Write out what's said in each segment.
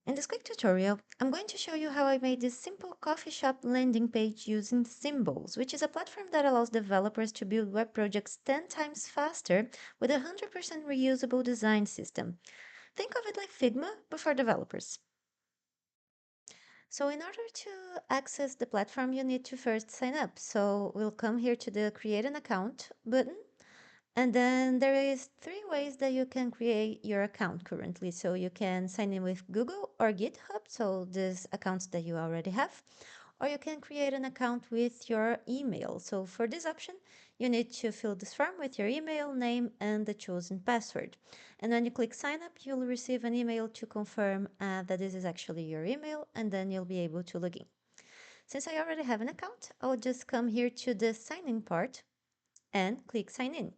In this quick tutorial, I'm going to show you how I made this simple coffee shop landing page using Symbols, which is a platform that allows developers to build web projects 10 times faster with a 100% reusable design system. Think of it like Figma, but for developers. So in order to access the platform, you need to first sign up. So we'll come here to the Create an Account button. And then there is three ways that you can create your account currently. So you can sign in with Google or GitHub, so these accounts that you already have, or you can create an account with your email. So for this option, you need to fill this form with your email, name, and the chosen password. And when you click sign up, you'll receive an email to confirm that this is actually your email, and then you'll be able to log in. Since I already have an account, I'll just come here to the sign in part and click sign in.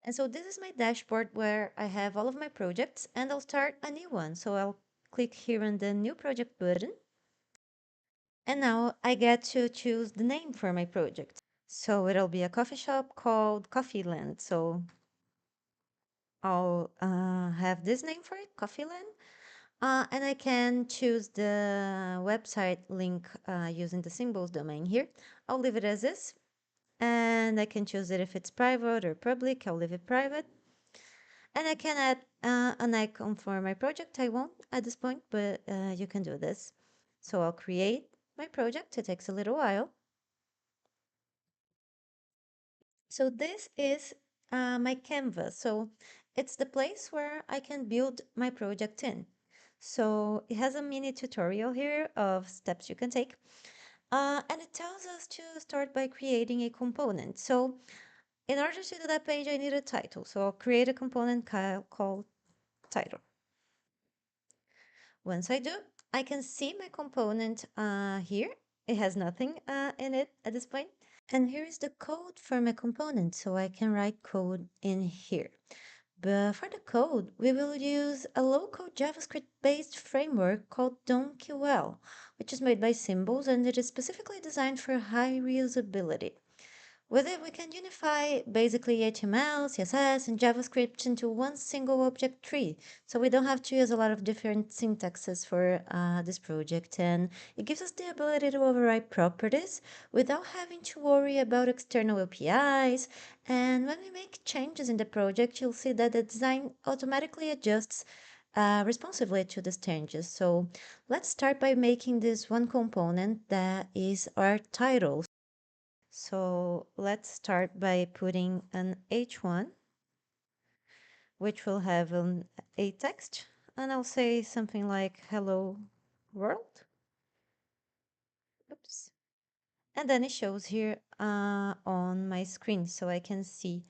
And so this is my dashboard where I have all of my projects and I'll start a new one. So I'll click here on the new project button. And now I get to choose the name for my project. So it'll be a coffee shop called Coffeeland. So I'll have this name for it, Coffeeland. And I can choose the website link using the symbols domain here. I'll leave it as is. And I can choose it if it's private or public. I'll leave it private. And I can add an icon for my project. I won't at this point, but you can do this. So I'll create my project. It takes a little while. So this is my canvas. So it's the place where I can build my project in. So it has a mini tutorial here of steps you can take. And it tells us to start by creating a component. So in order to do that page, I need a title. So I'll create a component called title. Once I do, I can see my component here. It has nothing in it at this point. And here is the code for my component, so I can write code in here. But for the code, we will use a low-code JavaScript-based framework called DomQL, which is made by Symbols, and it is specifically designed for high reusability. With it, we can unify basically HTML, CSS, and JavaScript into one single object tree. So we don't have to use a lot of different syntaxes for this project. And it gives us the ability to override properties without having to worry about external APIs. And when we make changes in the project, you'll see that the design automatically adjusts responsively to these changes. So let's start by making this one component that is our title. So let's start by putting an H1, which will have a text, and I'll say something like hello world. Oops. And then it shows here on my screen, so I can see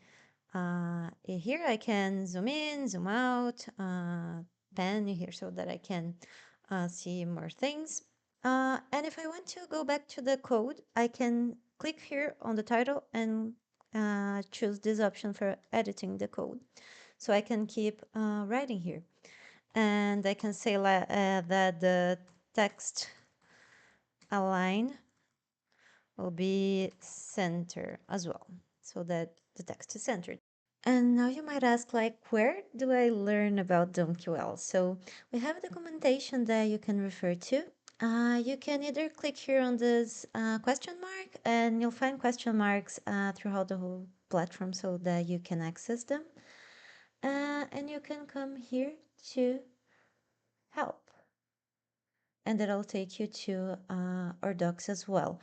here I can zoom in, zoom out, pan here so that I can see more things. And if I want to go back to the code, I can click here on the title and choose this option for editing the code. So I can keep writing here. And I can say that the text align will be center as well, so that the text is centered. And now you might ask, like, where do I learn about DomQL? So we have a documentation that you can refer to. You can either click here on this question mark, and you'll find question marks throughout the whole platform so that you can access them. And you can come here to help, and that'll take you to our docs as well.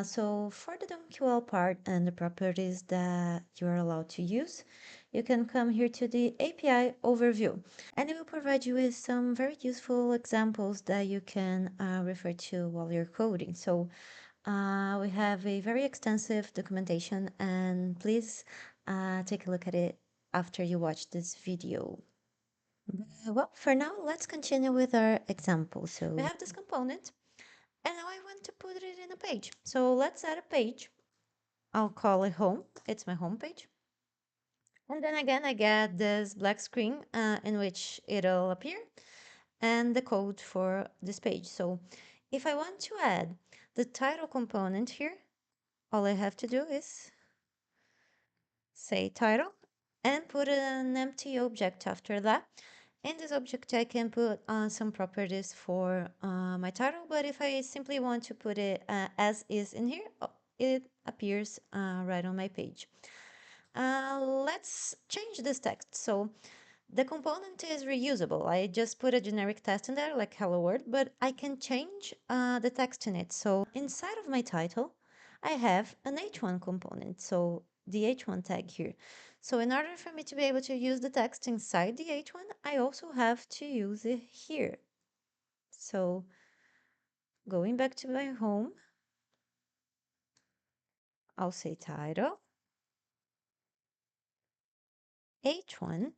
So for the DomQL part and the properties that you're allowed to use, you can come here to the API overview, and it will provide you with some very useful examples that you can refer to while you're coding. So we have a very extensive documentation, and please take a look at it after you watch this video. Well, for now, let's continue with our example. So we have this component, and now I want to put it in a page. So let's add a page. I'll call it home. It's my home page. And then again, I get this black screen in which it'll appear and the code for this page. So if I want to add the title component here, all I have to do is say title and put an empty object after that. In this object, I can put some properties for my title, but if I simply want to put it as is in here, it appears right on my page. Let's change this text. So the component is reusable. I just put a generic text in there, like hello world, but I can change the text in it. So inside of my title, I have an h1 component, so the h1 tag here. So in order for me to be able to use the text inside the h1, I also have to use it here. So going back to my home, I'll say title, h1,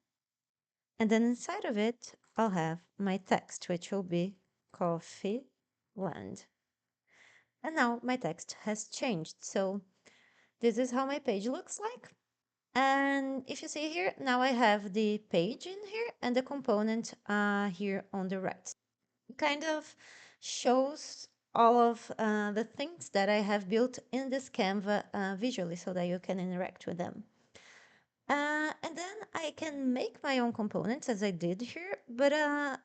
and then inside of it, I'll have my text, which will be coffee land. And now my text has changed. So this is how my page looks like. And if you see here, now I have the page in here and the component here on the right. It kind of shows all of the things that I have built in this Canva visually so that you can interact with them. And then I can make my own components as I did here, but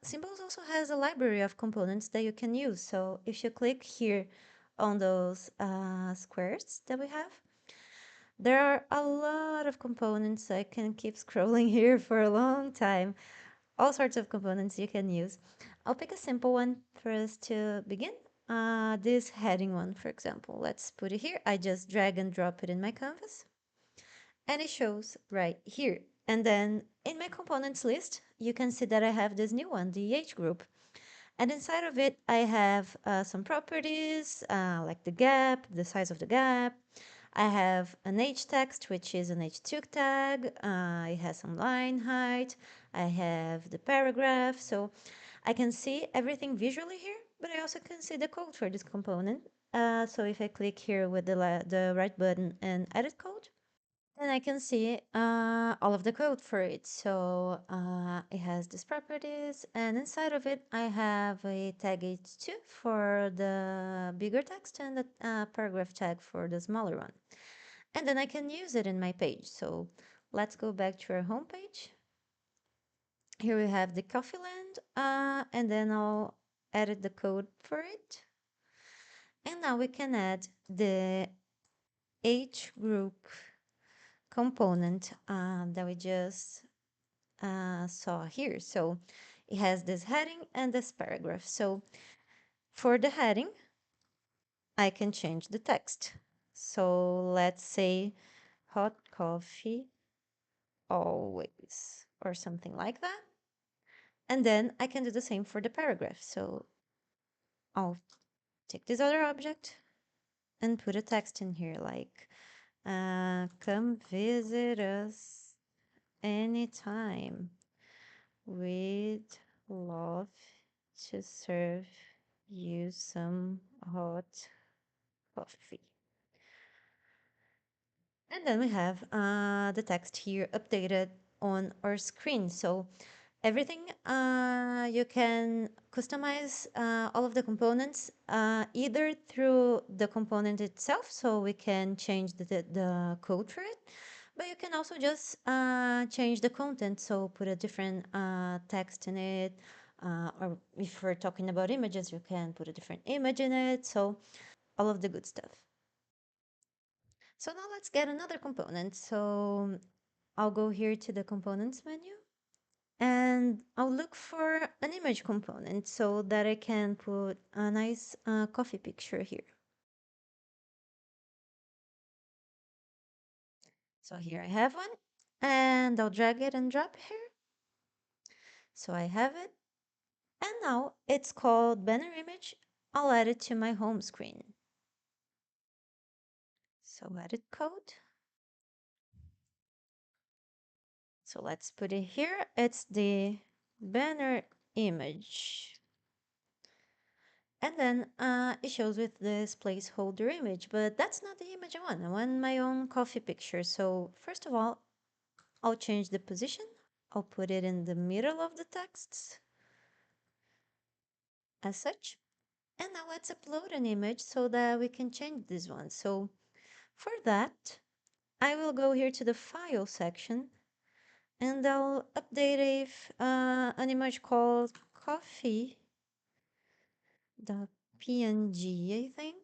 Symbols also has a library of components that you can use. So if you click here on those squares that we have, there are a lot of components. I can keep scrolling here for a long time. All sorts of components you can use. I'll pick a simple one for us to begin. This heading one, for example. Let's put it here. I just drag and drop it in my canvas and it shows right here. And then in my components list, you can see that I have this new one, the H group. And inside of it, I have some properties like the gap, the size of the gap. I have an H text, which is an H2 tag. It has some line height. I have the paragraph. So I can see everything visually here, but I also can see the code for this component. So if I click here with the right button and edit code, then I can see all of the code for it. So it has these properties, and inside of it, I have a tag h2 for the bigger text and the paragraph tag for the smaller one. And then I can use it in my page. So let's go back to our home page. Here we have the coffee land, and then I'll edit the code for it. And now we can add the H group component that we just saw here. So it has this heading and this paragraph. So for the heading, I can change the text. So let's say hot coffee always or something like that. And then I can do the same for the paragraph. So I'll take this other object and put a text in here like, come visit us anytime. We'd love to serve you some hot coffee. And then we have the text here updated on our screen. So everything you can customize all of the components either through the component itself, so we can change the code for it, but you can also just change the content, so put a different text in it, or if we're talking about images, you can put a different image in it, so all of the good stuff. So now let's get another component. So I'll go here to the components menu and I'll look for an image component so that I can put a nice coffee picture here. So here I have one and I'll drag it and drop here. So I have it. And now it's called banner image. I'll add it to my home screen. So edit code. So let's put it here. It's the banner image. And then it shows with this placeholder image, but that's not the image I want. I want my own coffee picture. So first of all, I'll change the position. I'll put it in the middle of the texts as such. And now let's upload an image so that we can change this one. So for that, I will go here to the file section And I'll update an image called coffee the png, I think,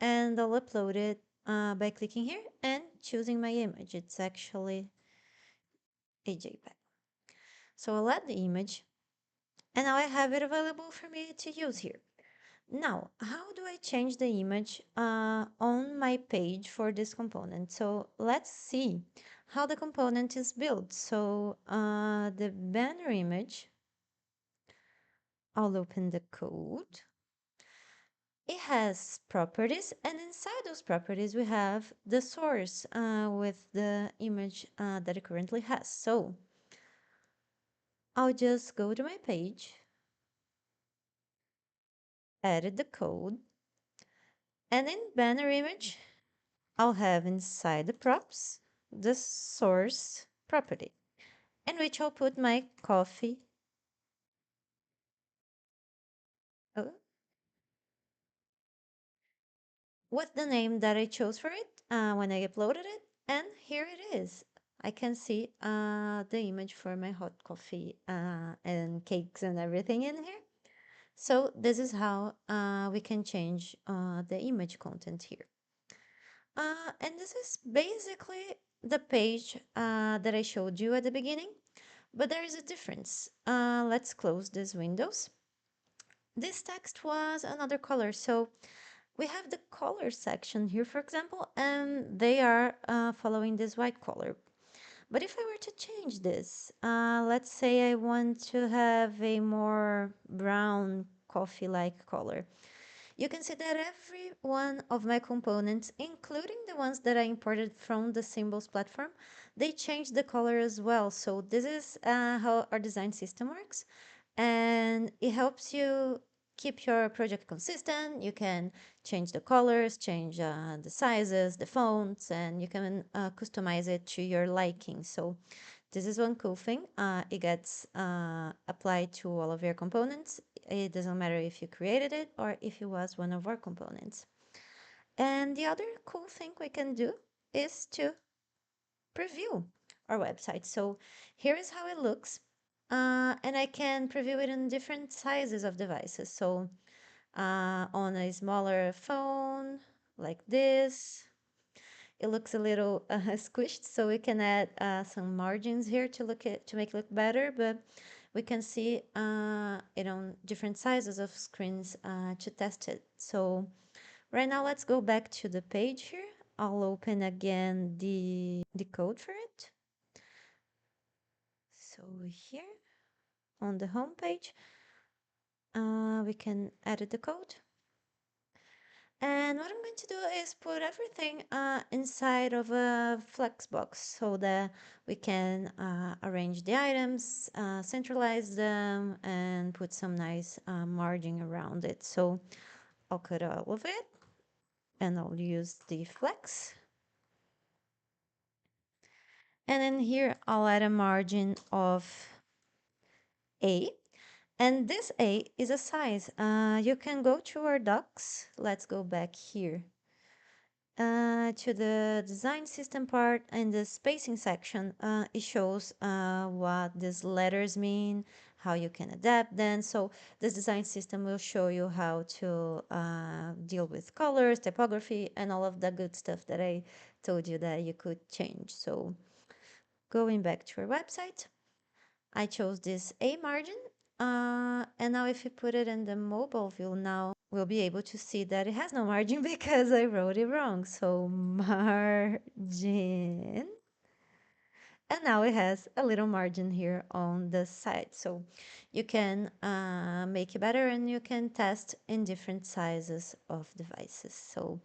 and I'll upload it by clicking here and choosing my image. It's actually a JPEG. So I'll add the image, and now I have it available for me to use here. Now, how do I change the image on my page for this component? So let's see how the component is built. So the banner image, I'll open the code. It has properties, and inside those properties we have the source with the image that it currently has. So I'll just go to my page, edit the code, and in banner image, I'll have inside the props the source property, in which I'll put my coffee. Oh, with the name that I chose for it when I uploaded it, and here it is. I can see the image for my hot coffee and cakes and everything in here. So this is how we can change the image content here. And this is basically the page that I showed you at the beginning, but there is a difference. Let's close these windows. This text was another color, so we have the color section here, for example, and they are following this white color. But if I were to change this, let's say I want to have a more brown coffee-like color. You can see that every one of my components, including the ones that I imported from the Symbols platform, they change the color as well. So this is how our design system works, and it helps you keep your project consistent. You can change the colors, change the sizes, the fonts, and you can customize it to your liking. So this is one cool thing. It gets applied to all of your components. It doesn't matter if you created it or if it was one of our components. And the other cool thing we can do is to preview our website. So here is how it looks. And I can preview it in different sizes of devices. So on a smaller phone like this, it looks a little squished, so we can add some margins here to make it look better, but we can see it on different sizes of screens to test it. So right now let's go back to the page here. I'll open again the code for it. So here on the home page, we can edit the code. And what I'm going to do is put everything inside of a Flexbox so that we can arrange the items, centralize them, and put some nice margin around it. So I'll cut all of it, and I'll use the Flex. And then here I'll add a margin of A. And this A is a size. You can go to our docs. Let's go back here to the design system part. In the spacing section, it shows what these letters mean, how you can adapt them. So this design system will show you how to deal with colors, typography, and all of the good stuff that I told you that you could change. So going back to our website, I chose this A margin. And now if you put it in the mobile view now, we'll be able to see that it has no margin because I wrote it wrong. So margin. And now it has a little margin here on the side. So you can make it better, and you can test in different sizes of devices. So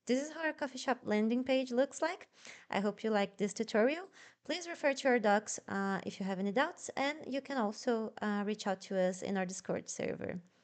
this is how our coffee shop landing page looks like. I hope you liked this tutorial. Please refer to our docs if you have any doubts, and you can also reach out to us in our Discord server.